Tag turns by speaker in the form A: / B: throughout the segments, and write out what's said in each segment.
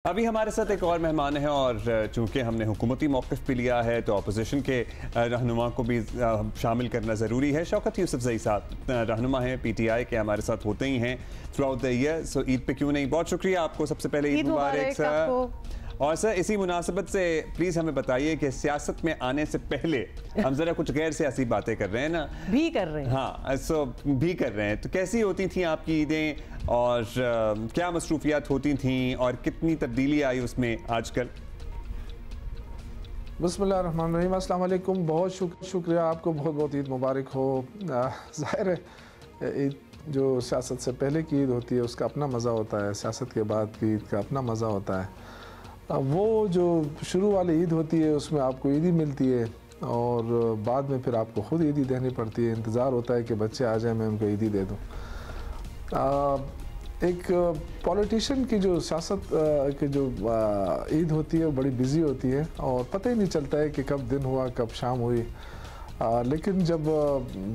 A: अभी हमारे साथ एक और मेहमान है और चूंकि हमने हुकूमती मौक़िफ़ भी लिया है तो अपोजिशन के रहनुमा को भी शामिल करना ज़रूरी है। शौकत यूसुफ़ज़ई साहब रहनुमा हैं PTI के, हमारे साथ होते ही हैं थ्रू आउट द ईयर। सो ईद पे क्यों नहीं, बहुत शुक्रिया आपको, सबसे पहले ईद मुबारक सर। और सर इसी मुनासिबत से प्लीज़ हमें बताइए कि सियासत में आने से पहले हम ज़रा कुछ गैर सियासी बातें कर रहे हैं ना,
B: भी कर रहे हैं,
A: हाँ सो भी कर रहे हैं, तो कैसी होती थी आपकी ईदें और क्या मसरूफियात होती थीं और कितनी तब्दीली आई उसमें आजकल?
C: बिस्मिल्लाहिर्रहमानिर्रहीम, अस्सलाम वालेकुम। बहुत शुक्रिया आपको, बहुत बहुत ईद मुबारक हो। ज़ाहिर है ईद जो सियासत से पहले की ईद होती है उसका अपना मज़ा होता है, सियासत के बाद की ईद का अपना मज़ा होता है। वो जो शुरू वाली ईद होती है उसमें आपको ईदी मिलती है और बाद में फिर आपको ख़ुद ईदी देनी पड़ती है। इंतज़ार होता है कि बच्चे आ जाए, मैं उनको ईदी दे दूँ। एक पॉलिटिशियन की जो सियासत की जो ईद होती है वो बड़ी बिज़ी होती है और पता ही नहीं चलता है कि कब दिन हुआ कब शाम हुई। लेकिन जब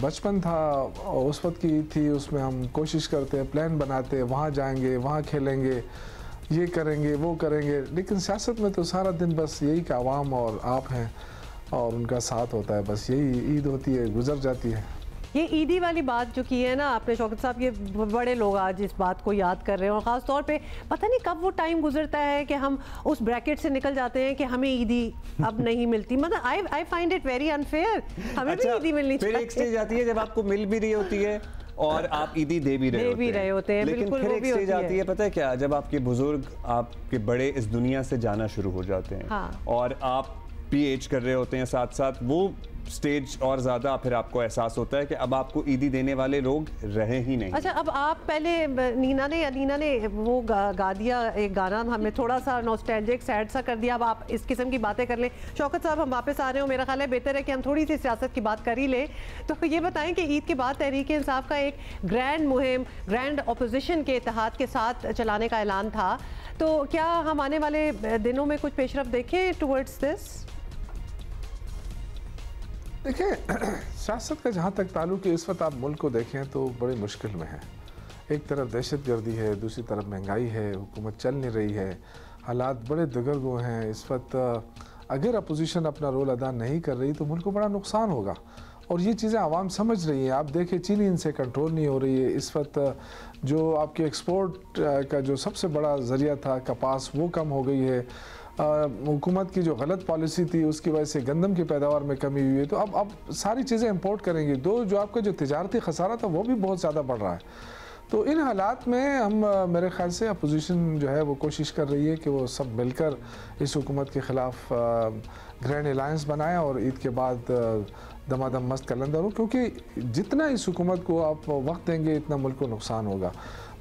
C: बचपन था उस वक्त की ईद थी, उसमें हम कोशिश करते हैं, प्लान बनाते हैं, वहाँ जाएंगे, वहाँ खेलेंगे, ये करेंगे, वो करेंगे। लेकिन सियासत में तो सारा दिन बस यही कि आवाम और आप हैं और उनका साथ होता है, बस यही ईद होती है, गुजर जाती है।
B: ये ईदी वाली बात जो की है ना आपने शौकत साहब, ये बड़े लोग आज इस बात को याद कर रहे हैं और ख़ास तौर पे पता नहीं कब वो टाइम गुजरता है कि हम उस ब्रैकेट से निकल जाते हैं कि हमें ईदी अब नहीं मिलती। मतलब I find it very unfair, हमें भी ईदी मिलनी चाहिए।
A: फिर एक स्टेज आती है जब आपको मिल भी रही होती है और आप ईदी दे भी रहे होते हैं,
B: लेकिन
A: फिर एक स्टेज आती है, पता है क्या, जब आपके बुजुर्ग, आपके बड़े इस दुनिया से जाना शुरू हो जाते हैं।
B: हाँ। और
A: आप भी एज कर रहे होते हैं साथ साथ, वो स्टेज और ज़्यादा फिर आपको एहसास होता है कि अब आपको ईदी देने वाले लोग रहे ही नहीं।
B: अच्छा, अब आप पहले नीना ने वो गा दिया एक गाना, हमें थोड़ा सा नॉस्टैल्जिक सैड सा कर दिया। अब आप इस किस्म की बातें कर लें। शौकत साहब हम वापस आ रहे हो, मेरा ख्याल है बेहतर है कि हम थोड़ी सी सियासत की बात कर ही लें। तो ये बताएं कि ईद के बाद तहरीक इंसाफ का एक ग्रैंड मुहिम ग्रैंड अपोजिशन के इत्तेहाद के साथ चलाने का ऐलान था, तो क्या हम आने वाले दिनों में कुछ पेशरफ देखें टुवर्ड्स दिस?
C: देखिए, सियासत का जहाँ तक ताल्लुक है, इस वक्त आप मुल्क को देखें तो बड़ी मुश्किल में है। एक तरफ दहशतगर्दी है, दूसरी तरफ महंगाई है, हुकूमत चल नहीं रही है, हालात बड़े दगरगो हैं। इस वक्त अगर अपोजिशन अपना रोल अदा नहीं कर रही तो मुल्क को बड़ा नुकसान होगा और ये चीज़ें आवाम समझ रही हैं। आप देखें चीनी इनसे कंट्रोल नहीं हो रही है। इस वक्त जो आपके एक्सपोर्ट का जो सबसे बड़ा ज़रिया था कपास, वो कम हो गई है। हुकूमत की जो गलत पॉलिसी थी उसकी वजह से गंदम की पैदावार में कमी हुई है। तो अब सारी चीज़ें इंपोर्ट करेंगे, जो आपका जो तिजारती खसारा था वो भी बहुत ज़्यादा बढ़ रहा है। तो इन हालात में हम मेरे ख्याल से अपोजिशन जो है वो कोशिश कर रही है कि वो सब मिलकर इस हुकूमत के ख़िलाफ़ ग्रैंड अलायंस बनाएं और ईद के बाद दमादम मस्त कलंदर हो, क्योंकि जितना इस हुकूमत को आप वक्त देंगे इतना मुल्क को नुकसान होगा।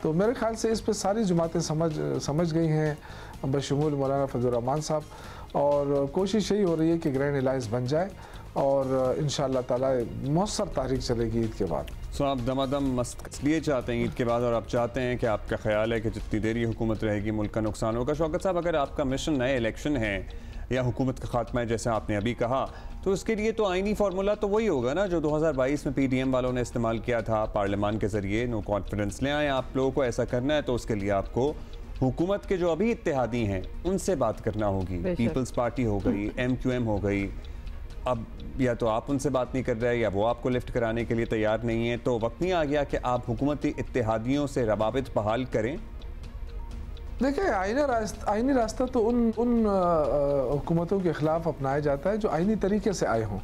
C: तो मेरे ख्याल से इस पर सारी जमातें समझ गई हैं, बशमूल मौलाना फजलुर रहमान साहब, और कोशिश यही हो रही है कि ग्रैंड अलायंस बन जाए और इंशाअल्लाह ताला मौसर तारीख चलेगी ईद के बाद।
A: सो आप दमादम मस्त इसलिए चाहते हैं ईद के बाद और आप चाहते हैं कि आपका ख्याल है कि जितनी देर ये हुकूमत रहेगी मुल्क का नुकसान होगा। शौकत साहब, अगर आपका मिशन नए इलेक्शन है या हुकूमत का खात्मा है जैसे आपने अभी कहा, तो उसके लिए तो आइनी फार्मूला तो वही होगा ना जो 2022 में PDM वालों ने इस्तेमाल किया था, पार्लियामान के ज़रिए नो कॉन्फिडेंस ले आए। आप लोगों को ऐसा करना है तो उसके लिए आपको हुकूमत के जो अभी इत्तेहादी हैं उनसे बात करना होगी। पीपल्स पार्टी हो गई, MQM हो गई। अब या तो आप उनसे बात नहीं कर रहे हैं या वो आपको लिफ्ट कराने के लिए तैयार नहीं है, तो वक्त नहीं आ गया कि आप हुकूमती इत्तेहादियों से रवाबित बहाल करें?
C: देखिए, आइनी रास्ता तो उन हुकूमतों के ख़िलाफ़ अपनाया जाता है जो आइनी तरीके से आए हों।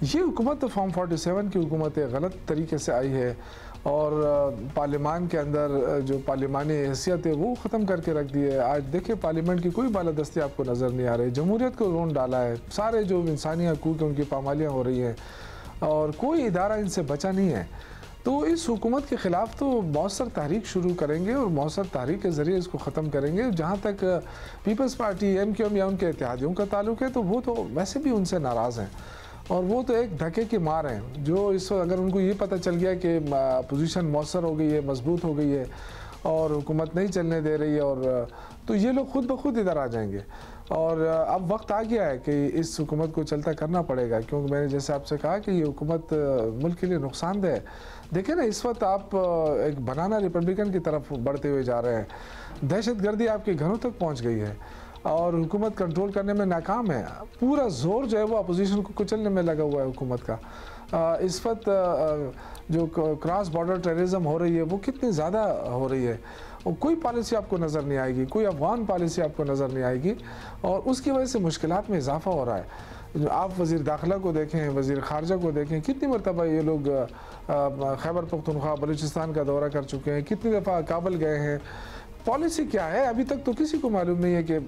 C: ये हुकूमत तो फॉर्म 47 की हुकूमत है, गलत तरीके से आई है और पार्लियामान के अंदर जो पार्लियामानी हैसियत है वो ख़त्म करके रख दी है। आज देखिए पार्लियामेंट की कोई बालादस्ती आपको नज़र नहीं आ रही, जमहूरियत को रोन डाला है, सारे जो इंसानी हकूक़ हैं उनकी पामालियाँ हो रही हैं और कोई इदारा इनसे बचा नहीं है। तो इस हुकूमत के ख़िलाफ़ तो मौसर तहरीक शुरू करेंगे और मौसर तहरीक के ज़रिए इसको ख़त्म करेंगे। जहाँ तक पीपल्स पार्टी, MQM या उनके इत्तेहादियों का ताल्लुक़ है तो वो तो वैसे भी उनसे नाराज़ हैं और वो तो एक धक्के की मार हैं। जो इस अगर उनको ये पता चल गया कि पोजीशन मौसर हो गई है, मजबूत हो गई है और हुकूमत नहीं चलने दे रही है, और तो ये लोग खुद ब खुद इधर आ जाएंगे। और अब वक्त आ गया है कि इस हुकूमत को चलता करना पड़ेगा, क्योंकि मैंने जैसे आपसे कहा कि ये हुकूमत मुल्क के लिए नुकसानदेह है। देखिए ना, इस वक्त आप एक बनाना रिपब्लिकन की तरफ बढ़ते हुए जा रहे हैं। दहशतगर्दी आपके घरों तक पहुंच गई है और हुकूमत कंट्रोल करने में नाकाम है। पूरा जोर जो है वो अपोजिशन को कुचलने में लगा हुआ है हुकूमत का। इस वक्त जो क्रॉस बॉर्डर टेररिज्म हो रही है वो कितनी ज़्यादा हो रही है, और कोई पॉलिसी आपको नज़र नहीं आएगी, कोई अफगान पॉलिसी आपको नज़र नहीं आएगी, और उसकी वजह से मुश्किलात में इजाफा हो रहा है। आप वज़ीर दाखिला को देखें, वज़ीर ख़ारजा को देखें, कितनी मरतबा ये लोग खैबर पख्तूनख्वा बलूचिस्तान का दौरा कर चुके हैं, कितनी दफ़ा काबल गए हैं। पॉलिसी क्या है अभी तक तो किसी को मालूम नहीं है कि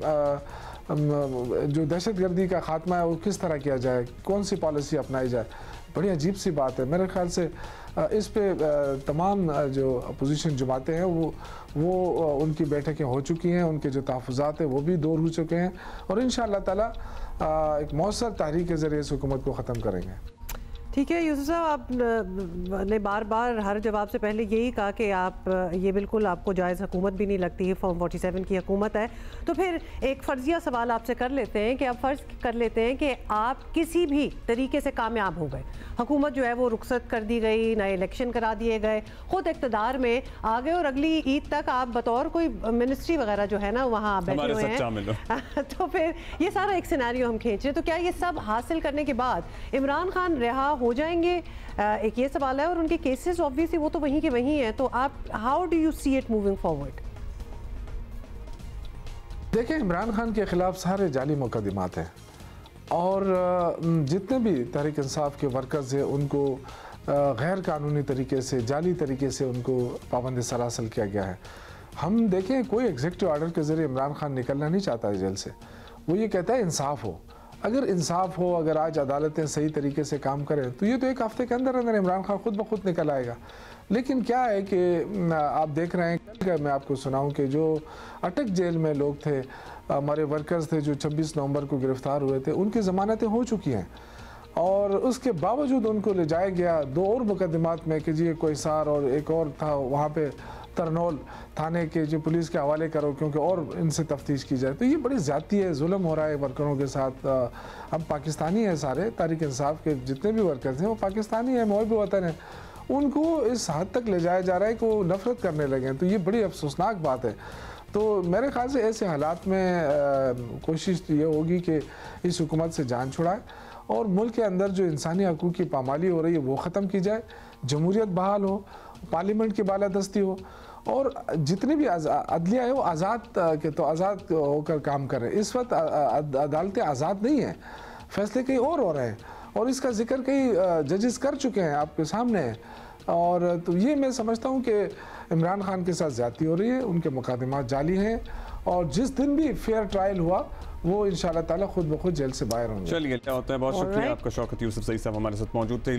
C: जो दहशतगर्दी का खात्मा है वो किस तरह किया जाए, कौन सी पॉलिसी अपनाई जाए। बड़ी अजीब सी बात है। मेरे ख्याल से इस पे तमाम जो अपोजिशन जमातें हैं वो उनकी बैठकें हो चुकी हैं, उनके जो तहफ़्फ़ुज़ात हैं वो भी दूर हो चुके हैं, और इंशाअल्लाह ताला एक मौसर तहरीक के ज़रिए इस हुकूमत को ख़त्म करेंगे।
B: ठीक है यूसुफ साहब, आपने बार बार हर जवाब से पहले यही कहा कि आप ये बिल्कुल आपको जायज़ हुकूमत भी नहीं लगती है, फॉर्म 47 की हुकूमत है। तो फिर एक फ़र्जिया सवाल आपसे कर लेते हैं कि आप फ़र्ज़ कर लेते हैं कि आप किसी भी तरीके से कामयाब हो गए, हुकूमत जो है वो रुखसत कर दी गई, नए इलेक्शन करा दिए गए, ख़ुद इक़्तिदार में आ गए, और अगली ईद तक आप बतौर कोई मिनिस्ट्री वगैरह जो है ना वहाँ बैठे हुए हैं तो फिर ये सारा एक सिनेरियो हम खींच रहे हैं। तो क्या ये सब हासिल करने के बाद इमरान खान रिहा हो जाएंगे? एक ये सवाल है, और उनके केसेस ऑब्वियसली वो तो वहीं के वहीं हैं, तो आप how do you see it moving forward?
C: देखें, इमरान खान के खिलाफ सारे जाली मुकदमात हैं, और जितने भी तहरीक इंसाफ के वर्कर्स हैं उनको गैर कानूनी तरीके से, जाली तरीके से उनको पाबंद सरासल किया गया है। हम देखें, कोई एग्जीक्यूटिव ऑर्डर के ज़रिए इमरान खान निकलना नहीं चाहता है जेल से। वो ये कहता है इंसाफ हो। अगर इंसाफ हो, अगर आज अदालतें सही तरीके से काम करें तो ये तो एक हफ्ते के अंदर अंदर इमरान खान खुद ब खुद निकल आएगा। लेकिन क्या है कि आप देख रहे हैं, कल मैं आपको सुनाऊं कि जो अटक जेल में लोग थे, हमारे वर्कर्स थे जो 26 नवंबर को गिरफ्तार हुए थे, उनकी ज़मानतें हो चुकी हैं, और उसके बावजूद उनको ले जाया गया 2 और मुकदमात में कि जी कोई सार और एक और था वहाँ पे तरनौल थाने के जो पुलिस के हवाले करो क्योंकि और इनसे तफ्तीश की जाए। तो ये बड़ी ज़्यादती है, जुल्म हो रहा है वर्करों के साथ। हम पाकिस्तानी हैं, सारे तहरीक इंसाफ के जितने भी वर्कर्स हैं वो पाकिस्तानी हैं, मुहब्ब वतन है। उनको इस हद तक ले जाया जा रहा है कि वो नफरत करने लगे हैं। तो ये बड़ी अफसोसनाक बात है। तो मेरे ख्याल से ऐसे हालात में कोशिश ये होगी कि इस हुकूमत से जान छुड़ाए, और मुल्क के अंदर जो इंसानी हकूक़ की पामाली हो रही है वो ख़त्म की जाए, जमहूरियत बहाल हो, पार्लियामेंट की बालादस्ती हो, और जितनी भी अदलिया है वो आज़ाद होकर काम करें। इस वक्त अदालतें आज़ाद नहीं हैं, फैसले कहीं और हो रहे हैं, और इसका जिक्र कई जजेस कर चुके हैं, आपके सामने है। और तो ये मैं समझता हूँ कि इमरान खान के साथ ज़्यादती हो रही है, उनके मुकदमात जाली हैं, और जिस दिन भी फेयर ट्रायल हुआ वो इंशाअल्लाह ताला खुद ब खुद जेल से बाहर होंगे।
A: चलिए, क्या होता है। बहुत शुक्रिया आपका शौकत यूसुफ सईद साहब हमारे साथ मौजूद थे।